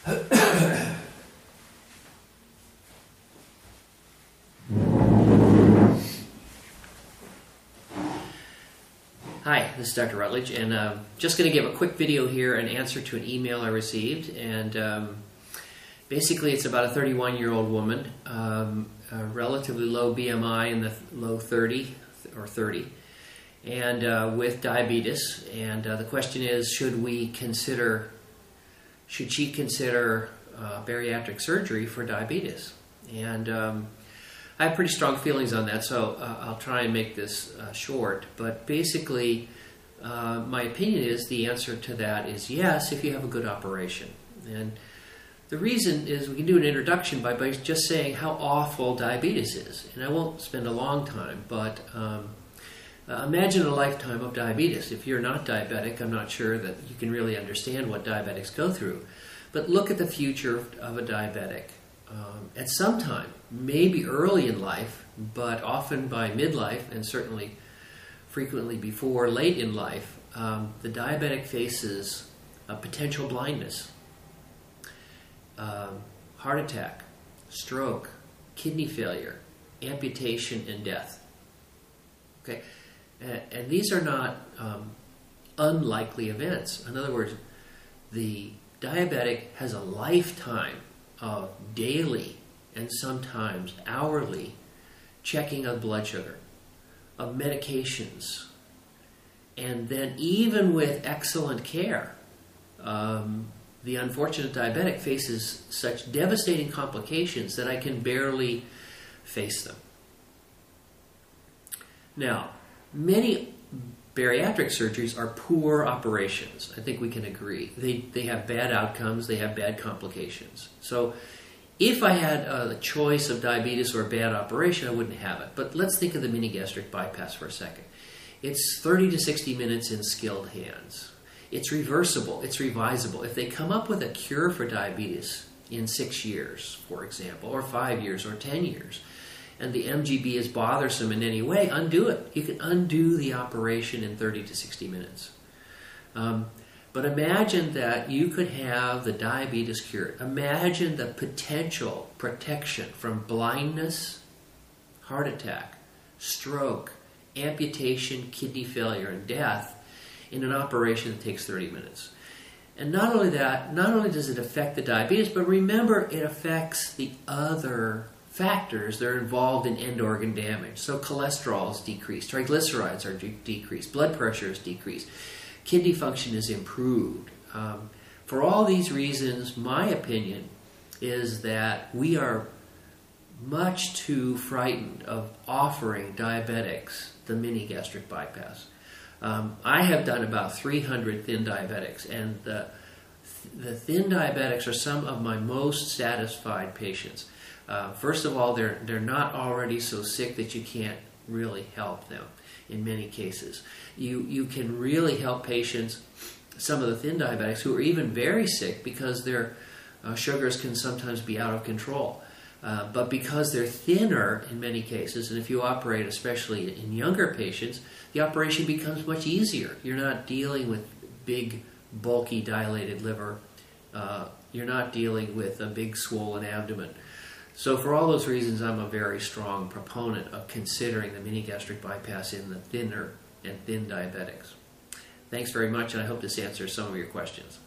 Hi, this is Dr. Rutledge, and just going to give a quick video here in answer to an email I received. And basically, it's about a 31-year-old woman, a relatively low BMI in the low 30 or 30, and with diabetes. And the question is, should she consider bariatric surgery for diabetes? And I have pretty strong feelings on that, so I'll try and make this short. But basically, my opinion is the answer to that is yes, if you have a good operation. And the reason is we can do an introduction by just saying how awful diabetes is. And I won't spend a long time, but imagine a lifetime of diabetes. If you're not diabetic, I'm not sure that you can really understand what diabetics go through. But look at the future of a diabetic. At some time, maybe early in life, but often by midlife, and certainly frequently before late in life, the diabetic faces potential blindness, heart attack, stroke, kidney failure, amputation, and death. Okay, and these are not unlikely events. In other words, the diabetic has a lifetime of daily and sometimes hourly checking of blood sugar, of medications, and then even with excellent care, the unfortunate diabetic faces such devastating complications that I can barely face them. Now, many bariatric surgeries are poor operations. I think we can agree. They have bad outcomes, they have bad complications. So if I had the choice of diabetes or a bad operation, I wouldn't have it. But let's think of the mini-gastric bypass for a second. It's 30 to 60 minutes in skilled hands. It's reversible, it's revisable. If they come up with a cure for diabetes in 6 years, for example, or 5 years or 10 years, and the MGB is bothersome in any way, undo it. You can undo the operation in 30 to 60 minutes. But imagine that you could have the diabetes cured. Imagine the potential protection from blindness, heart attack, stroke, amputation, kidney failure, and death in an operation that takes 30 minutes. And not only that, not only does it affect the diabetes, but remember it affects the other factors that are involved in end organ damage. So cholesterol is decreased, triglycerides are decreased, blood pressure is decreased, kidney function is improved. For all these reasons, my opinion is that we are much too frightened of offering diabetics the mini-gastric bypass. I have done about 300 thin diabetics, and the thin diabetics are some of my most satisfied patients. First of all, they're not already so sick that you can't really help them in many cases. You can really help patients, some of the thin diabetics, who are even very sick because their sugars can sometimes be out of control. But because they're thinner in many cases, and if you operate especially in younger patients, the operation becomes much easier. You're not dealing with big, bulky, dilated liver. You're not dealing with a big swollen abdomen. So for all those reasons, I'm a very strong proponent of considering the mini-gastric bypass in the thinner and thin diabetics. Thanks very much, and I hope this answers some of your questions.